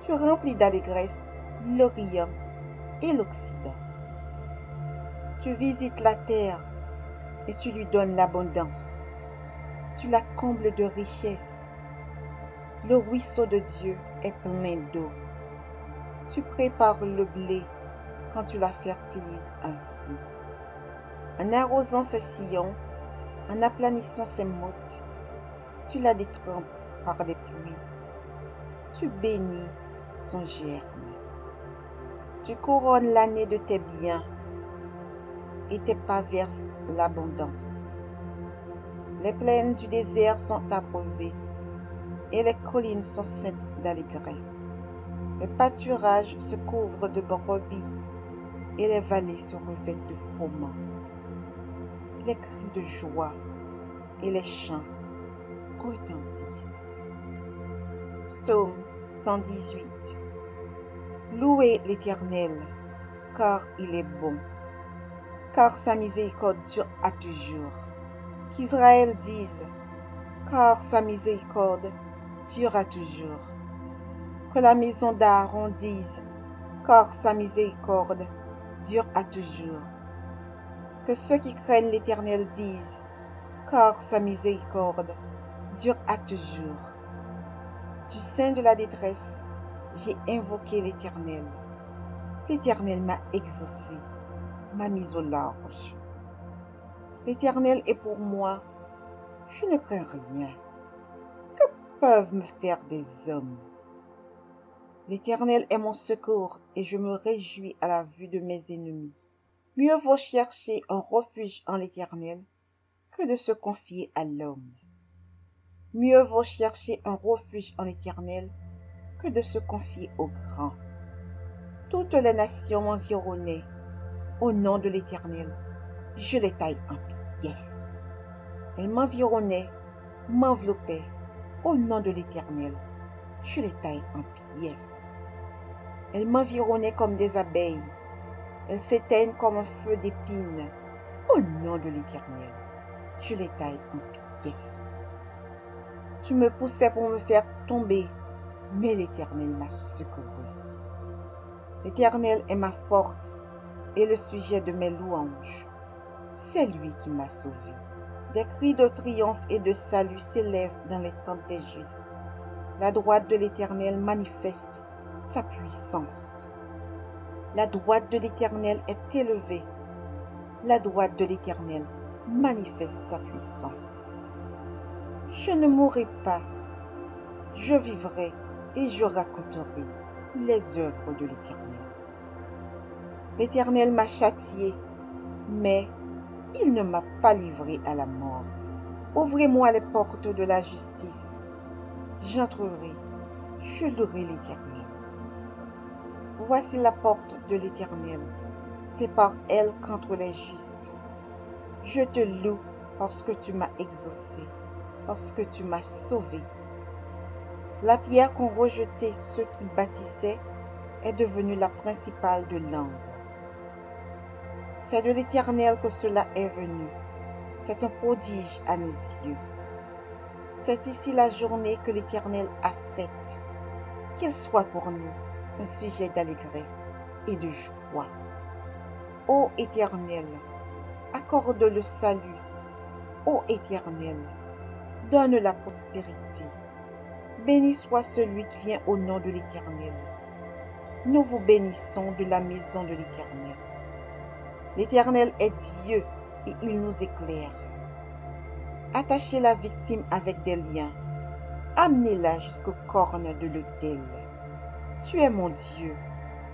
Tu remplis d'allégresse l'Orient et l'Occident. Tu visites la terre et tu lui donnes l'abondance. Tu la combles de richesses. Le ruisseau de Dieu est plein d'eau. Tu prépares le blé quand tu la fertilises ainsi. En arrosant ses sillons, en aplanissant ses mottes, tu la détrempes par des pluies. Tu bénis son germe. Tu couronnes l'année de tes biens et tes pas versent l'abondance. Les plaines du désert sont abreuvées et les collines sont ceintes d'allégresse. Les pâturages se couvrent de brebis et les vallées se revêtent de froment. les cris de joie et les chants retentissent. Psaume 118. Louez l'Éternel, car il est bon, car sa miséricorde dure à toujours. Qu'Israël dise, car sa miséricorde dure à toujours. Que la maison d'Aaron dise, car sa miséricorde dure à toujours. Que ceux qui craignent l'Éternel disent, car sa miséricorde dure à toujours. Du sein de la détresse, j'ai invoqué l'Éternel. L'Éternel m'a exaucé, m'a mis au large. L'Éternel est pour moi, je ne crains rien. Que peuvent me faire des hommes? L'Éternel est mon secours et je me réjouis à la vue de mes ennemis. Mieux vaut chercher un refuge en l'Éternel que de se confier à l'homme. Mieux vaut chercher un refuge en l'Éternel que de se confier aux grands. Toutes les nations m'environnaient. Au nom de l'Éternel, je les taille en pièces. Elles m'environnaient, m'enveloppaient. Au nom de l'Éternel, je les taille en pièces. Elles m'environnaient comme des abeilles. Elles s'éteignent comme un feu d'épines. Au nom de l'Éternel, je les taille en pièces. Tu me poussais pour me faire tomber, mais l'Éternel m'a secouru. L'Éternel est ma force et le sujet de mes louanges. C'est lui qui m'a sauvé. Des cris de triomphe et de salut s'élèvent dans les tentes des justes. La droite de l'Éternel manifeste sa puissance. La droite de l'Éternel est élevée. La droite de l'Éternel manifeste sa puissance. Je ne mourrai pas, je vivrai et je raconterai les œuvres de l'Éternel. L'Éternel m'a châtié, mais il ne m'a pas livré à la mort. Ouvrez-moi les portes de la justice. J'entrerai, je louerai l'Éternel. Voici la porte de l'Éternel, c'est par elle qu'entrent les justes. Je te loue parce que tu m'as exaucé, parce que tu m'as sauvé. La pierre qu'ont rejetée ceux qui bâtissaient est devenue la principale de l'angle. C'est de l'Éternel que cela est venu. C'est un prodige à nos yeux. C'est ici la journée que l'Éternel a faite. Qu'elle soit pour nous un sujet d'allégresse et de joie. Ô Éternel, accorde le salut. Ô Éternel, donne la prospérité. Béni soit celui qui vient au nom de l'Éternel. Nous vous bénissons de la maison de l'Éternel. L'Éternel est Dieu et il nous éclaire. Attachez la victime avec des liens. Amenez-la jusqu'aux cornes de l'autel. Tu es mon Dieu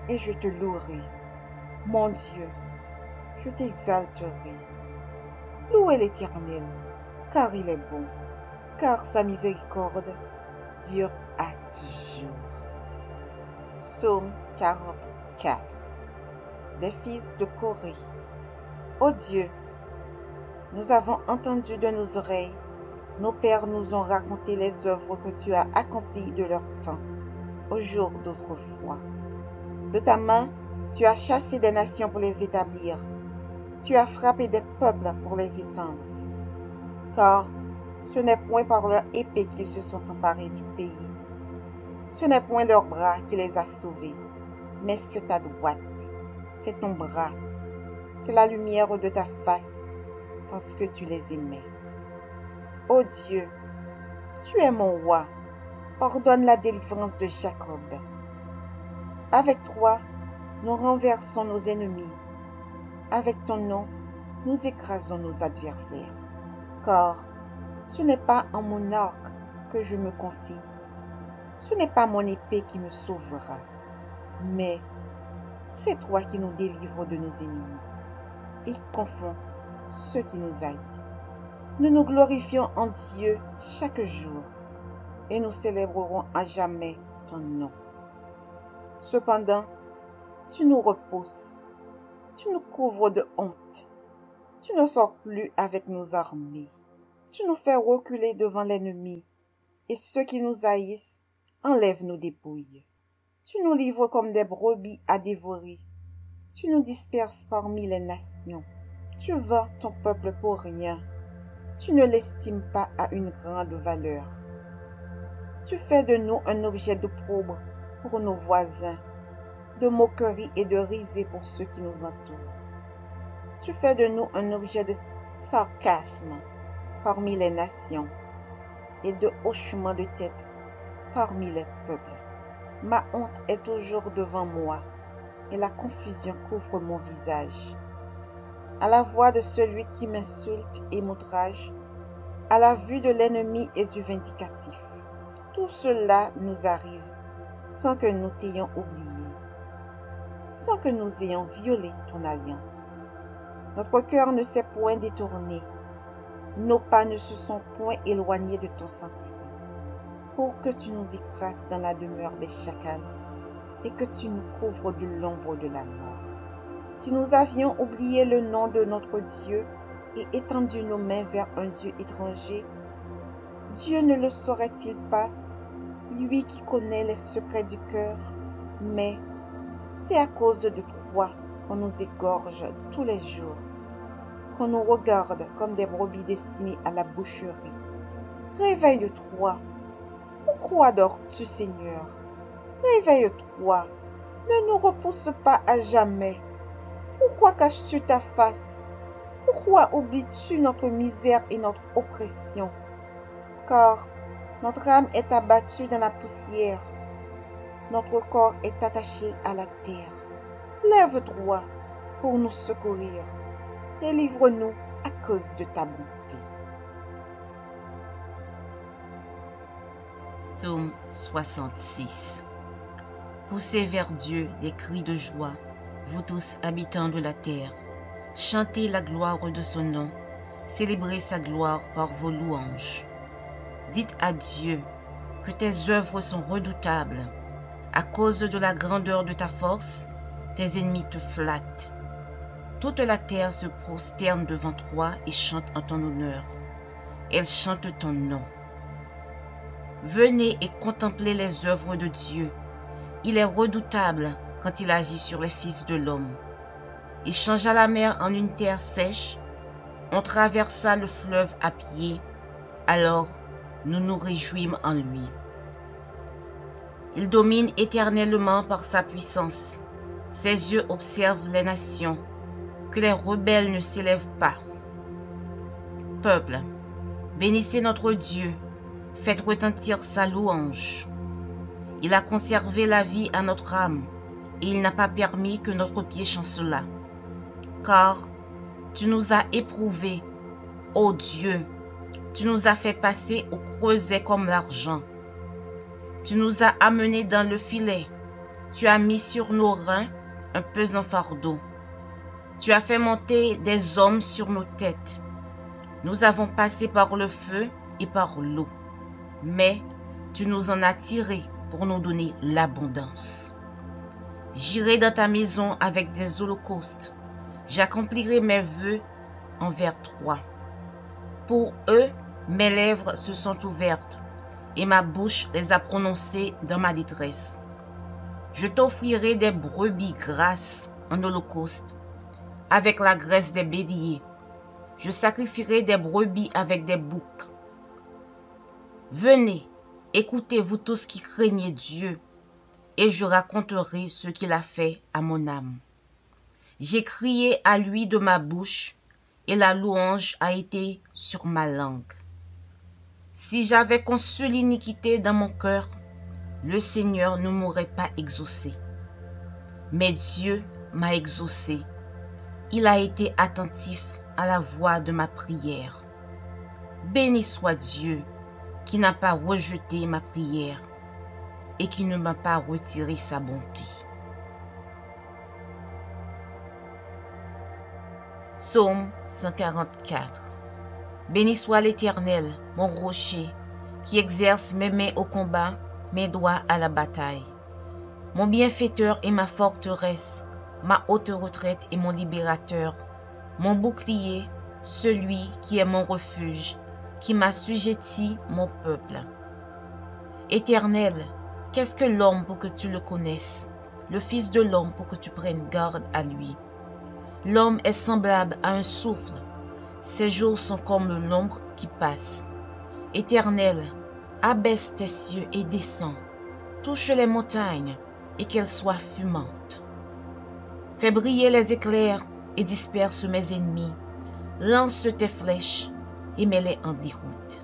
et je te louerai. Mon Dieu, je t'exalterai. Louez l'Éternel, car il est bon, car sa miséricorde dure à toujours. Psaume 44. Des fils de Corée. Ô Dieu, nous avons entendu de nos oreilles, nos pères nous ont raconté les œuvres que tu as accomplies de leur temps, au jour d'autrefois. De ta main, tu as chassé des nations pour les établir. Tu as frappé des peuples pour les étendre. Car ce n'est point par leur épée qu'ils se sont emparés du pays. Ce n'est point leur bras qui les a sauvés, mais c'est ta droite, c'est ton bras, c'est la lumière de ta face, parce que tu les aimais. Ô Dieu, tu es mon roi, ordonne la délivrance de Jacob. Avec toi, nous renversons nos ennemis. Avec ton nom, nous écrasons nos adversaires. Car ce n'est pas en mon arc que je me confie, ce n'est pas mon épée qui me sauvera, mais c'est toi qui nous délivres de nos ennemis et confonds ceux qui nous haïssent. Nous nous glorifions en Dieu chaque jour et nous célébrerons à jamais ton nom. Cependant, tu nous repousses, tu nous couvres de honte, Tu ne sors plus avec nos armées. Tu nous fais reculer devant l'ennemi, et ceux qui nous haïssent enlèvent nos dépouilles. Tu nous livres comme des brebis à dévorer. Tu nous disperses parmi les nations. Tu vends ton peuple pour rien. Tu ne l'estimes pas à une grande valeur. Tu fais de nous un objet d'opprobre pour nos voisins, de moquerie et de risée pour ceux qui nous entourent. Tu fais de nous un objet de sarcasme parmi les nations et de hochement de tête parmi les peuples. Ma honte est toujours devant moi et la confusion couvre mon visage. À la voix de celui qui m'insulte et m'outrage, à la vue de l'ennemi et du vindicatif, tout cela nous arrive sans que nous t'ayons oublié, sans que nous ayons violé ton alliance. Notre cœur ne s'est point détourné, nos pas ne se sont point éloignés de ton sentier, pour que tu nous écrases dans la demeure des chacals et que tu nous couvres de l'ombre de la mort. Si nous avions oublié le nom de notre Dieu et étendu nos mains vers un Dieu étranger, Dieu ne le saurait-il pas, lui qui connaît les secrets du cœur? Mais c'est à cause de toi qu'on nous égorge tous les jours, qu'on nous regarde comme des brebis destinées à la boucherie. Réveille-toi. Pourquoi dors-tu, Seigneur? Réveille-toi. Ne nous repousse pas à jamais. Pourquoi caches-tu ta face? Pourquoi oublies-tu notre misère et notre oppression? Car notre âme est abattue dans la poussière. Notre corps est attaché à la terre. Lève-toi pour nous secourir. Délivre-nous à cause de ta bonté. Psaume 66. Poussez vers Dieu des cris de joie, vous tous habitants de la terre. Chantez la gloire de son nom, célébrez sa gloire par vos louanges. Dites à Dieu que tes œuvres sont redoutables. À cause de la grandeur de ta force, tes ennemis te flattent. Toute la terre se prosterne devant toi et chante en ton honneur. Elle chante ton nom. Venez et contemplez les œuvres de Dieu. Il est redoutable quand il agit sur les fils de l'homme. Il changea la mer en une terre sèche. On traversa le fleuve à pied. Alors nous nous réjouîmes en lui. Il domine éternellement par sa puissance. Ses yeux observent les nations. Que les rebelles ne s'élèvent pas. Peuple, bénissez notre Dieu. Faites retentir sa louange. Il a conservé la vie à notre âme, et il n'a pas permis que notre pied chancelât. Car tu nous as éprouvés, ô Dieu, tu nous as fait passer au creuset comme l'argent. Tu nous as amenés dans le filet, tu as mis sur nos reins un pesant fardeau. Tu as fait monter des hommes sur nos têtes. Nous avons passé par le feu et par l'eau. Mais tu nous en as tirés pour nous donner l'abondance. J'irai dans ta maison avec des holocaustes. J'accomplirai mes vœux envers toi. Pour eux, mes lèvres se sont ouvertes et ma bouche les a prononcées dans ma détresse. Je t'offrirai des brebis grasses en holocauste, avec la graisse des béliers. Je sacrifierai des brebis avec des boucs. Venez, écoutez vous tous qui craignez Dieu, et je raconterai ce qu'il a fait à mon âme. J'ai crié à lui de ma bouche, et la louange a été sur ma langue. Si j'avais conçu l'iniquité dans mon cœur, le Seigneur ne m'aurait pas exaucé. Mais Dieu m'a exaucé. Il a été attentif à la voix de ma prière. Béni soit Dieu, qui n'a pas rejeté ma prière et qui ne m'a pas retiré sa bonté. Psaume 144. Béni soit l'Éternel, mon rocher, qui exerce mes mains au combat, mes doigts à la bataille. Mon bienfaiteur et ma forteresse, ma haute retraite et mon libérateur, mon bouclier, celui qui est mon refuge, qui m'assujettit mon peuple. Éternel, qu'est-ce que l'homme pour que tu le connaisses, le Fils de l'homme pour que tu prennes garde à lui? L'homme est semblable à un souffle, ses jours sont comme l'ombre qui passe. Éternel, abaisse tes cieux et descends, touche les montagnes et qu'elles soient fumantes. Fais briller les éclairs et disperse mes ennemis, lance tes flèches et mets-les en déroute.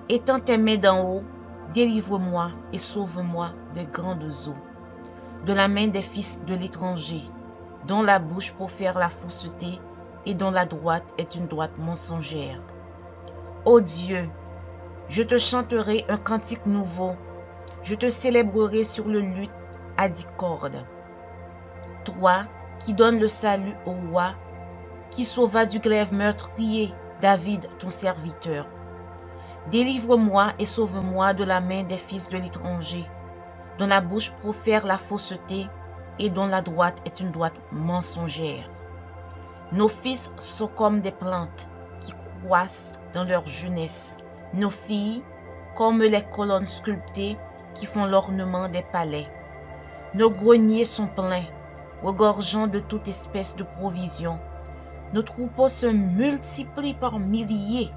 Étends tes mains d'en haut, délivre-moi et sauve-moi des grandes eaux, de la main des fils de l'étranger, dont la bouche profère la fausseté et dont la droite est une droite mensongère. Ô Dieu, je te chanterai un cantique nouveau, je te célébrerai sur le luth à 10 cordes. Toi qui donnes le salut au roi, qui sauva du glaive meurtrier David ton serviteur. Délivre-moi et sauve-moi de la main des fils de l'étranger, dont la bouche profère la fausseté et dont la droite est une droite mensongère. Nos fils sont comme des plantes qui croissent dans leur jeunesse, nos filles comme les colonnes sculptées qui font l'ornement des palais. Nos greniers sont pleins, regorgeant de toute espèce de provisions. Nos troupeaux se multiplient par milliers,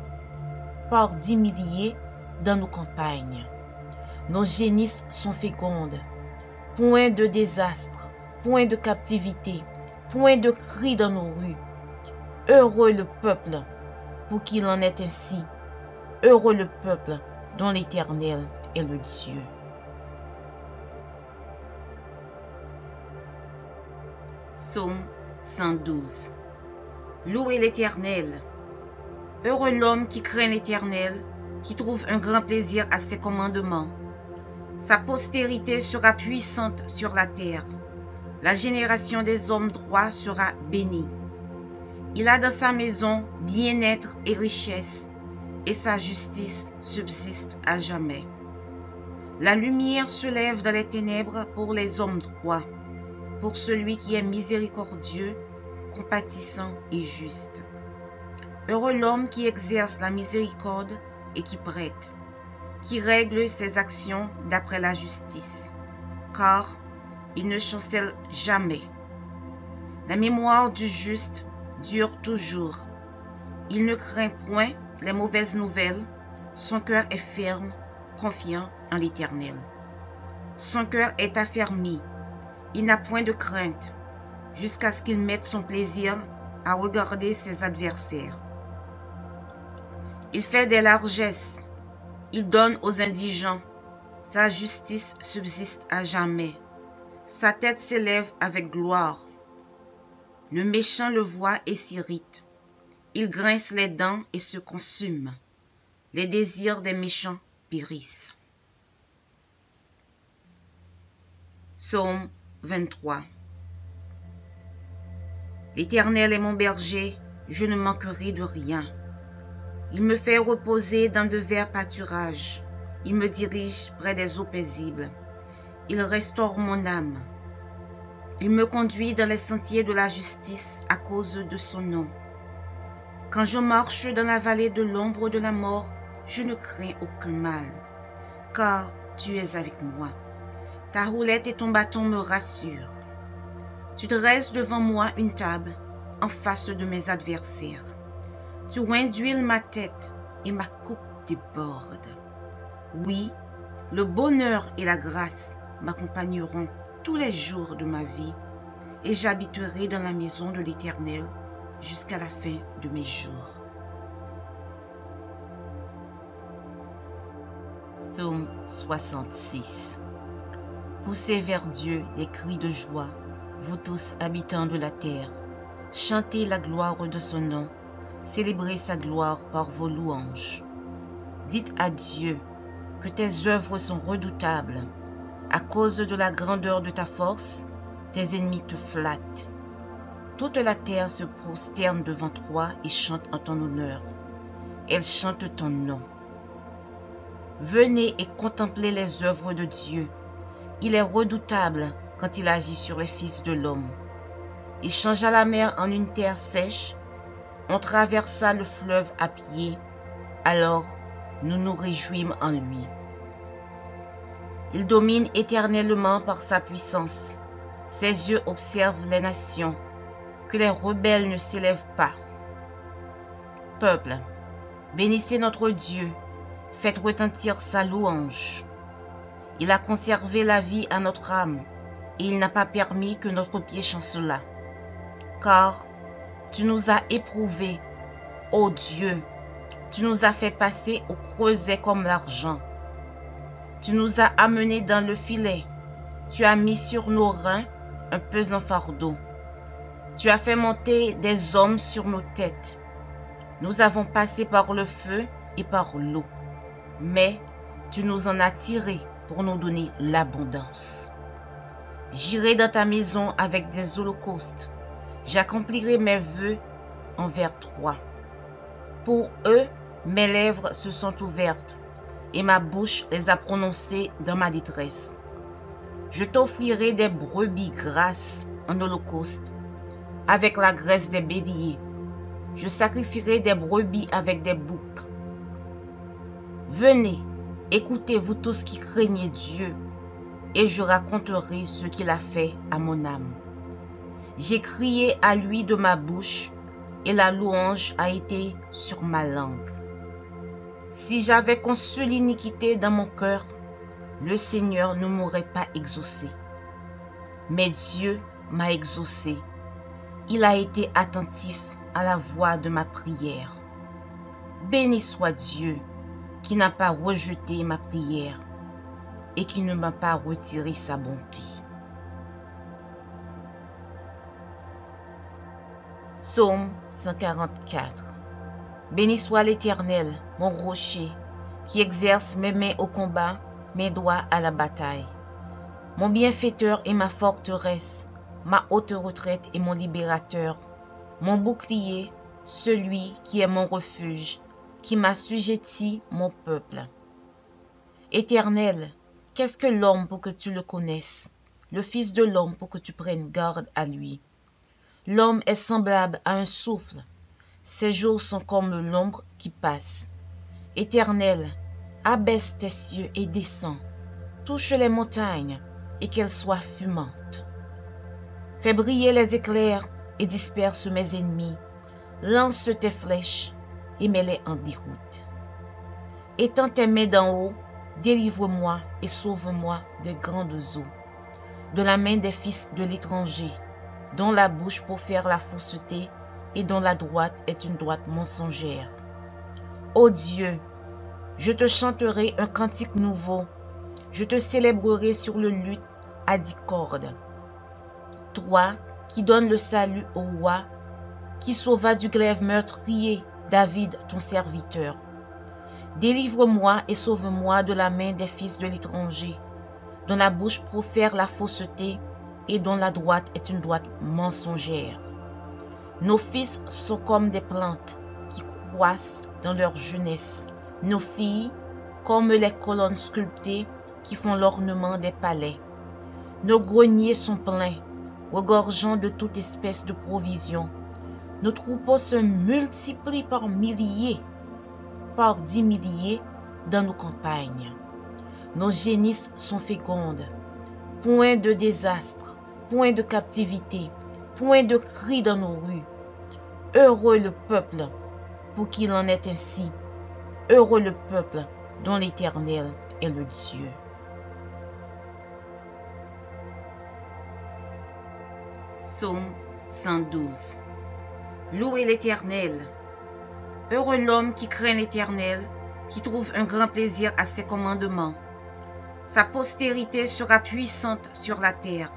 par 10 milliers dans nos campagnes. Nos génisses sont fécondes. Point de désastre, point de captivité, point de cris dans nos rues. Heureux le peuple pour qu'il en est ainsi. Heureux le peuple dont l'Éternel est le Dieu. Psaume 112. Louez l'Éternel. Heureux l'homme qui craint l'Éternel, qui trouve un grand plaisir à ses commandements. Sa postérité sera puissante sur la terre. La génération des hommes droits sera bénie. Il a dans sa maison bien-être et richesse, et sa justice subsiste à jamais. La lumière se lève dans les ténèbres pour les hommes droits, pour celui qui est miséricordieux, compatissant et juste. Heureux l'homme qui exerce la miséricorde et qui prête, qui règle ses actions d'après la justice, car il ne chancelle jamais. La mémoire du juste dure toujours. Il ne craint point les mauvaises nouvelles, son cœur est ferme, confiant en l'Éternel. Son cœur est affermi, il n'a point de crainte, jusqu'à ce qu'il mette son plaisir à regarder ses adversaires. Il fait des largesses, il donne aux indigents, sa justice subsiste à jamais, sa tête s'élève avec gloire. Le méchant le voit et s'irrite, il grince les dents et se consume, les désirs des méchants périssent. Psaume 23. L'Éternel est mon berger, je ne manquerai de rien. Il me fait reposer dans de verts pâturages. Il me dirige près des eaux paisibles. Il restaure mon âme. Il me conduit dans les sentiers de la justice à cause de son nom. Quand je marche dans la vallée de l'ombre de la mort, je ne crains aucun mal, car tu es avec moi. Ta roulette et ton bâton me rassurent. Tu dresses devant moi une table en face de mes adversaires. Tu induis ma tête et ma coupe déborde. Oui, le bonheur et la grâce m'accompagneront tous les jours de ma vie et j'habiterai dans la maison de l'Éternel jusqu'à la fin de mes jours. Psaume 66. Poussez vers Dieu des cris de joie, vous tous habitants de la terre. Chantez la gloire de son nom, célébrez sa gloire par vos louanges. Dites à Dieu que tes œuvres sont redoutables. À cause de la grandeur de ta force, tes ennemis te flattent. Toute la terre se prosterne devant toi et chante en ton honneur. Elle chante ton nom. Venez et contemplez les œuvres de Dieu. Il est redoutable quand il agit sur les fils de l'homme. Il changea la mer en une terre sèche. On traversa le fleuve à pied. Alors nous nous réjouîmes en lui. Il domine éternellement par sa puissance. Ses yeux observent les nations. Que les rebelles ne s'élèvent pas. Peuple, bénissez notre Dieu. Faites retentir sa louange. Il a conservé la vie à notre âme, et il n'a pas permis que notre pied chancelât. Car tu nous as éprouvés, ô Dieu, tu nous as fait passer au creuset comme l'argent. Tu nous as amenés dans le filet, tu as mis sur nos reins un pesant fardeau. Tu as fait monter des hommes sur nos têtes. Nous avons passé par le feu et par l'eau, mais tu nous en as tirés pour nous donner l'abondance. J'irai dans ta maison avec des holocaustes. J'accomplirai mes vœux envers toi. Pour eux, mes lèvres se sont ouvertes et ma bouche les a prononcées dans ma détresse. Je t'offrirai des brebis grasses en holocauste, avec la graisse des béliers. Je sacrifierai des brebis avec des boucs. Venez, écoutez vous tous qui craignez Dieu, et je raconterai ce qu'il a fait à mon âme. J'ai crié à lui de ma bouche, et la louange a été sur ma langue. Si j'avais conçu l'iniquité dans mon cœur, le Seigneur ne m'aurait pas exaucé. Mais Dieu m'a exaucé. Il a été attentif à la voix de ma prière. Béni soit Dieu qui n'a pas rejeté ma prière et qui ne m'a pas retiré sa bonté. Psaume 144. Béni soit l'Éternel, mon rocher, qui exerce mes mains au combat, mes doigts à la bataille. Mon bienfaiteur et ma forteresse, ma haute retraite et mon libérateur, mon bouclier, celui qui est mon refuge, qui m'assujettit mon peuple. Éternel, qu'est-ce que l'homme pour que tu le connaisses, le Fils de l'homme pour que tu prennes garde à lui? L'homme est semblable à un souffle, ses jours sont comme l'ombre qui passe. Éternel, abaisse tes cieux et descends, touche les montagnes et qu'elles soient fumantes. Fais briller les éclairs et disperse mes ennemis, lance tes flèches et mets-les en déroute. Étends tes mains d'en haut, délivre-moi et sauve-moi des grandes eaux, de la main des fils de l'étranger, dont la bouche profère la fausseté et dont la droite est une droite mensongère. Ô Dieu, je te chanterai un cantique nouveau, je te célébrerai sur le luth à 10 cordes. Toi qui donnes le salut au roi, qui sauva du glaive meurtrier David ton serviteur. Délivre-moi et sauve-moi de la main des fils de l'étranger, dont la bouche profère la fausseté et dont la droite est une droite mensongère. Nos fils sont comme des plantes qui croissent dans leur jeunesse, nos filles comme les colonnes sculptées qui font l'ornement des palais. Nos greniers sont pleins, regorgeant de toute espèce de provisions. Nos troupeaux se multiplient par milliers, par 10 milliers dans nos campagnes. Nos génisses sont fécondes. Point de désastre, point de captivité, point de cris dans nos rues. Heureux le peuple pour qu'il en est ainsi. Heureux le peuple dont l'Éternel est le Dieu. Psaume 112. Louez l'Éternel. Heureux l'homme qui craint l'Éternel, qui trouve un grand plaisir à ses commandements. Sa postérité sera puissante sur la terre.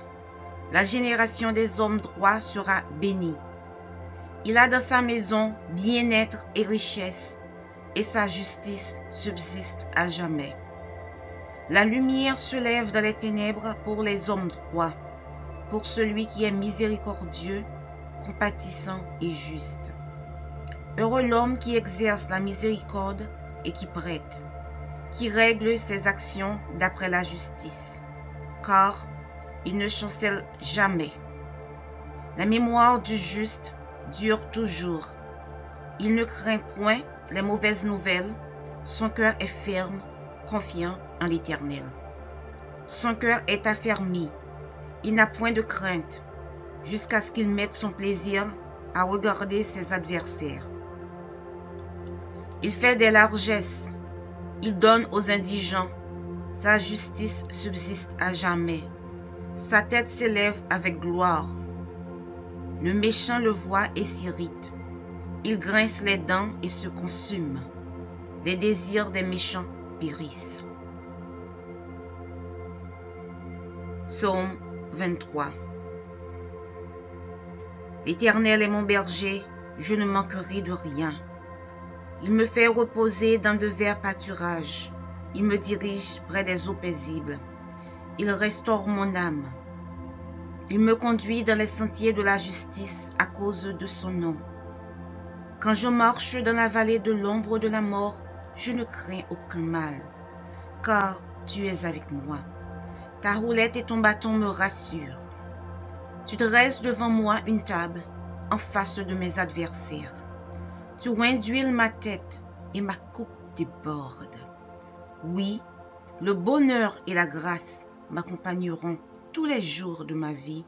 La génération des hommes droits sera bénie. Il a dans sa maison bien-être et richesse, et sa justice subsiste à jamais. La lumière se lève dans les ténèbres pour les hommes droits, pour celui qui est miséricordieux, compatissant et juste. Heureux l'homme qui exerce la miséricorde et qui prête, qui règle ses actions d'après la justice, car il ne chancelle jamais. La mémoire du juste dure toujours. Il ne craint point les mauvaises nouvelles. Son cœur est ferme, confiant en l'Éternel. Son cœur est affermi. Il n'a point de crainte, jusqu'à ce qu'il mette son plaisir à regarder ses adversaires. Il fait des largesses. Il donne aux indigents. Sa justice subsiste à jamais. Sa tête s'élève avec gloire. Le méchant le voit et s'irrite. Il grince les dents et se consume. Les désirs des méchants périssent. Psaume 23. L'Éternel est mon berger, je ne manquerai de rien. Il me fait reposer dans de verts pâturages. Il me dirige près des eaux paisibles. Il restaure mon âme. Il me conduit dans les sentiers de la justice à cause de son nom. Quand je marche dans la vallée de l'ombre de la mort, je ne crains aucun mal, car tu es avec moi. Ta roulette et ton bâton me rassurent. Tu dresses devant moi une table en face de mes adversaires. Tu oins d'huile ma tête et ma coupe déborde. Oui, le bonheur et la grâce m'accompagneront tous les jours de ma vie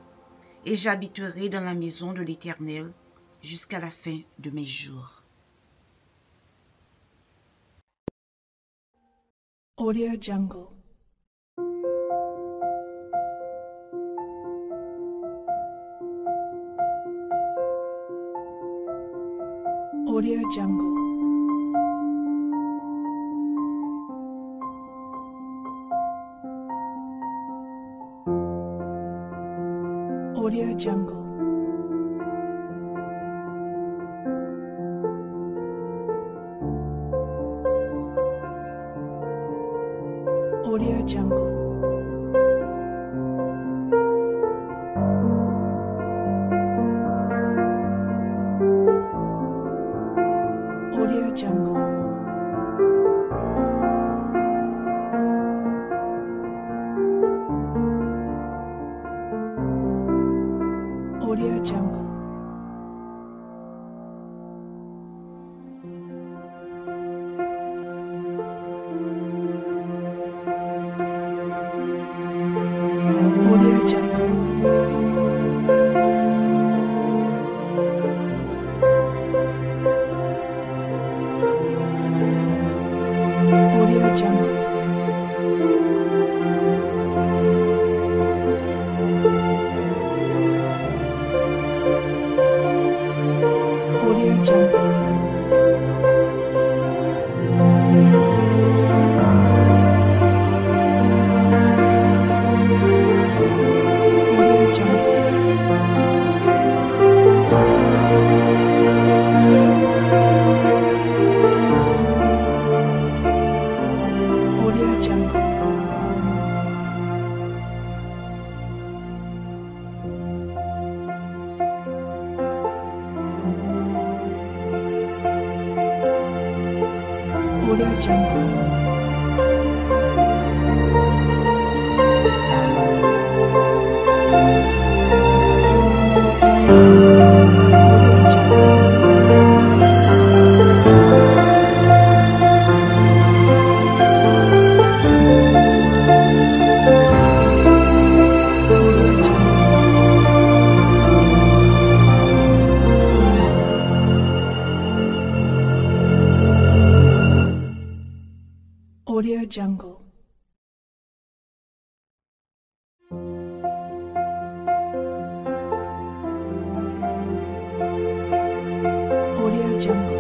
et j'habiterai dans la maison de l'Éternel jusqu'à la fin de mes jours. Audio Jungle. Audio Jungle. Audio Jungle. Audio Jungle. Audio Jungle. Audio Jungle. Audio Jungle. Audio Jungle. Audio Jungle. Audio Jungle. Audio Jungle. Audio Jungle. Audio Jungle. Audio Jungle.